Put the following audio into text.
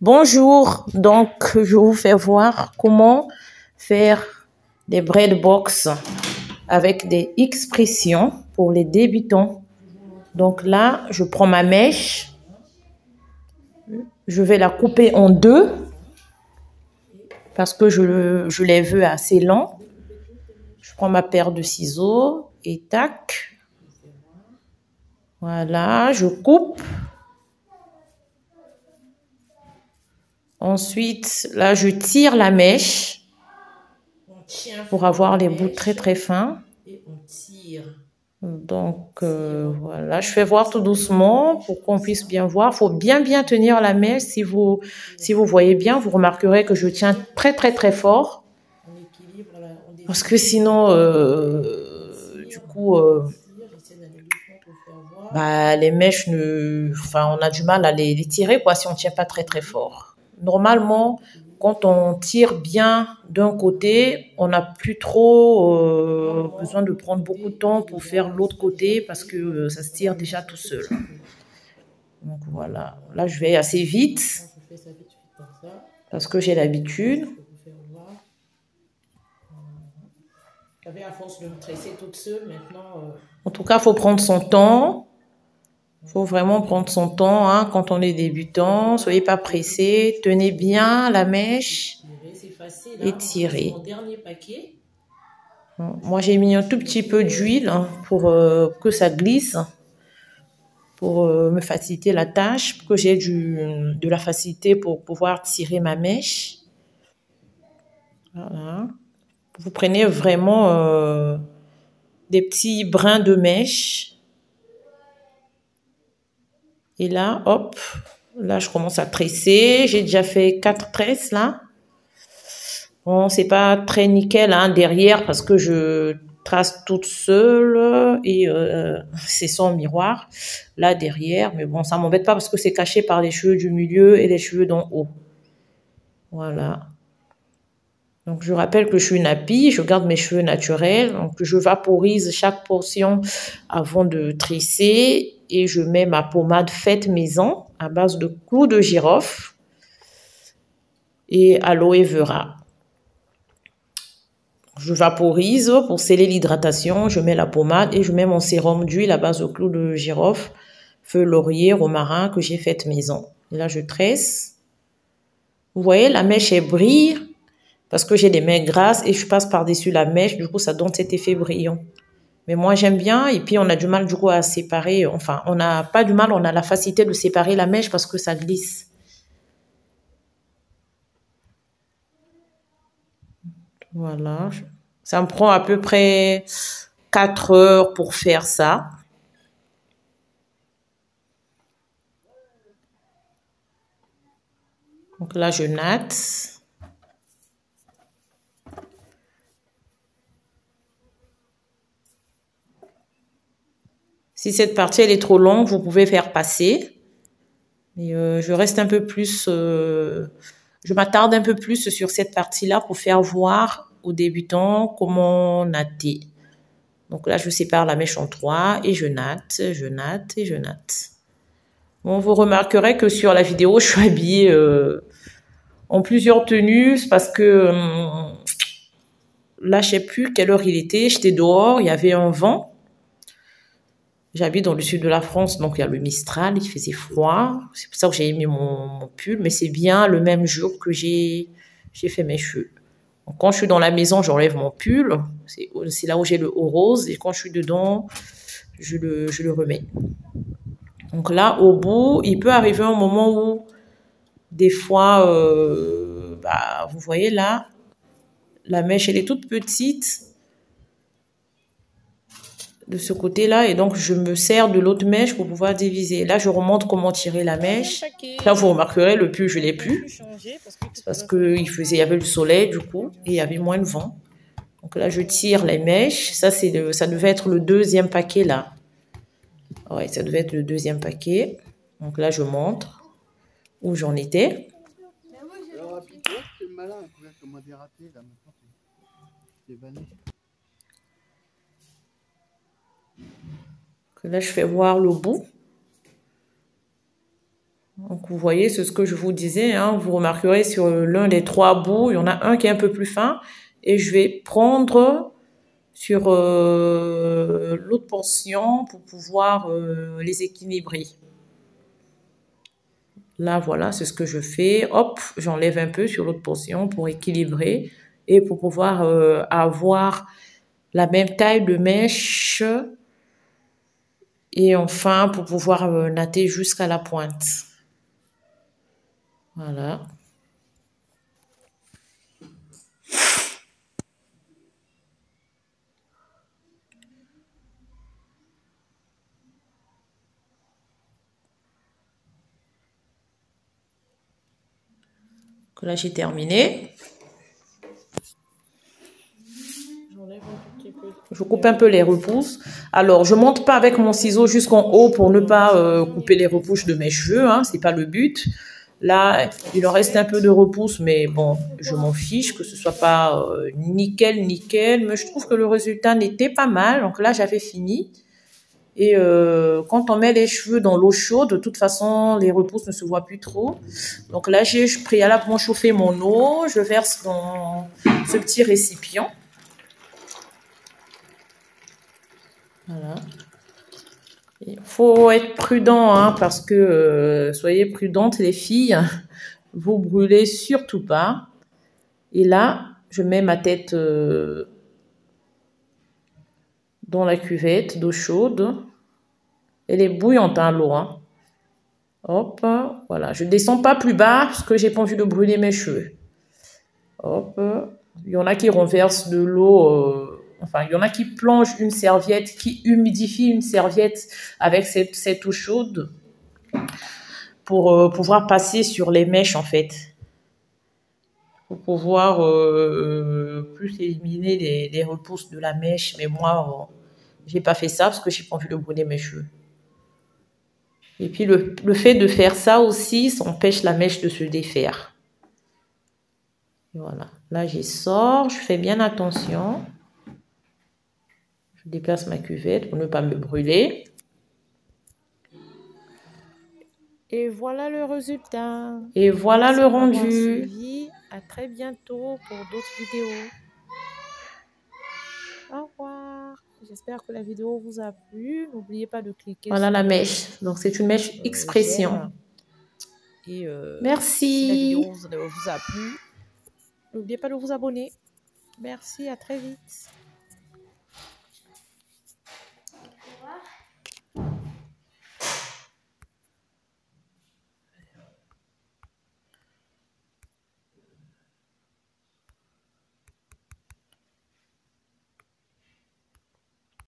Bonjour, donc je vous fais voir comment faire des braid box avec des expressions pour les débutants. Donc là, je prends ma mèche, je vais la couper en deux parce que je les veux assez longs. Je prends ma paire de ciseaux et tac, voilà, je coupe. Ensuite, là, je tire la mèche pour avoir les bouts très très fins. Et on tire. Donc, voilà, je fais voir tout doucement pour qu'on puisse bien voir. Il faut bien tenir la mèche. Si vous voyez bien, vous remarquerez que je tiens très très très fort. Parce que sinon, du coup, les mèches, on a du mal à les tirer quoi, si on ne tient pas très très fort. Normalement, quand on tire bien d'un côté, on n'a plus trop besoin de prendre beaucoup de temps pour faire l'autre côté parce que ça se tire déjà tout seul. Donc voilà, là je vais assez vite parce que j'ai l'habitude. À force de me tresser toute seule, maintenant... En tout cas, il faut prendre son temps. Il faut vraiment prendre son temps hein, quand on est débutant. Soyez pas pressé. Tenez bien la mèche et tirez. Moi, j'ai mis un tout petit peu d'huile hein, pour que ça glisse, pour me faciliter la tâche, pour que j'ai de la facilité pour pouvoir tirer ma mèche. Voilà. Vous prenez vraiment des petits brins de mèche. Et là, hop, là, je commence à tresser. J'ai déjà fait 4 tresses, là. Bon, c'est pas très nickel, hein, derrière, parce que je trace toute seule et c'est sans miroir, là, derrière. Mais bon, ça m'embête pas parce que c'est caché par les cheveux du milieu et les cheveux d'en haut. Voilà. Donc, je rappelle que je suis nappie, je garde mes cheveux naturels. Donc, je vaporise chaque portion avant de tresser et je mets ma pommade faite maison à base de clous de girofle et aloe vera. Je vaporise pour sceller l'hydratation, je mets la pommade et je mets mon sérum d'huile à base de clous de girofle, feu laurier, romarin que j'ai faite maison. Et là, je tresse. Vous voyez, la mèche elle brille parce que j'ai des mains grasses et je passe par-dessus la mèche. Du coup, ça donne cet effet brillant. Mais moi, j'aime bien. Et puis, on a du mal, du coup, à séparer. Enfin, on n'a pas du mal, on a la facilité de séparer la mèche parce que ça glisse. Voilà. Ça me prend à peu près 4 heures pour faire ça. Donc là, je natte. Si cette partie elle est trop longue, vous pouvez faire passer. Mais je reste un peu plus, je m'attarde un peu plus sur cette partie-là pour faire voir aux débutants comment natter. Donc là, je sépare la mèche en 3 et je natte, je natte et je natte. Bon, vous remarquerez que sur la vidéo, je suis habillée en plusieurs tenues parce que là, je sais plus quelle heure il était. J'étais dehors, il y avait un vent. J'habite dans le sud de la France, donc il y a le Mistral, il faisait froid. C'est pour ça que j'ai mis mon pull, mais c'est bien le même jour que j'ai fait mes cheveux. Donc, quand je suis dans la maison, j'enlève mon pull. C'est là où j'ai le haut rose. Et quand je suis dedans, je le remets. Donc là, au bout, il peut arriver un moment où, des fois, vous voyez là, la mèche, elle est toute petite de ce côté-là et donc je me sers de l'autre mèche pour pouvoir diviser. Là, je remonte comment tirer la mèche. Là, vous remarquerez, le pull, je l'ai plus. C'est parce que il y avait le soleil du coup et il y avait moins de vent. Donc là, je tire les mèches. Ça devait être le deuxième paquet là. Ouais, ça devait être le deuxième paquet. Donc là, je montre où j'en étais. Là, je fais voir le bout. Donc, vous voyez, c'est ce que je vous disais, hein. Vous remarquerez sur l'un des 3 bouts, il y en a un qui est un peu plus fin. Et je vais prendre sur l'autre portion pour pouvoir les équilibrer. Là, voilà, c'est ce que je fais. Hop, j'enlève un peu sur l'autre portion pour équilibrer et pour pouvoir avoir la même taille de mèche. Et enfin, pour pouvoir natter jusqu'à la pointe. Voilà. Là, j'ai terminé. Je coupe un peu les repousses. Alors, je monte pas avec mon ciseau jusqu'en haut pour ne pas couper les repousses de mes cheveux. Hein, c'est pas le but. Là, il en reste un peu de repousse, mais bon, je m'en fiche que ce soit pas nickel, nickel. Mais je trouve que le résultat n'était pas mal. Donc là, j'avais fini. Et quand on met les cheveux dans l'eau chaude, de toute façon, les repousses ne se voient plus trop. Donc là, j'ai préalablement chauffé mon eau. Je verse dans ce petit récipient. Voilà. Il faut être prudent, hein, parce que soyez prudentes les filles, vous brûlez surtout pas. Et là, je mets ma tête dans la cuvette d'eau chaude. Elle est bouillante, hein, l'eau. Hein. Hop, voilà. Je ne descends pas plus bas parce que j'ai pas envie de brûler mes cheveux. Hop, il y en a qui renversent de l'eau. Enfin, il y en a qui plongent une serviette, qui humidifient une serviette avec cette eau chaude pour pouvoir passer sur les mèches, en fait. Pour pouvoir plus éliminer les repousses de la mèche. Mais moi, j'ai pas fait ça parce que j'ai pas envie de brûler mes cheveux. Et puis, le fait de faire ça aussi, ça empêche la mèche de se défaire. Voilà. Là, j'y sors. Je fais bien attention. Je déplace ma cuvette pour ne pas me brûler. Et voilà le résultat. Et voilà Merci le rendu. Suivi. À très bientôt pour d'autres vidéos. Au revoir. J'espère que la vidéo vous a plu. N'oubliez pas de cliquer voilà sur la mèche. Donc, c'est une mèche expression. Et merci. Si la vidéo vous a plu, n'oubliez pas de vous abonner. Merci, à très vite.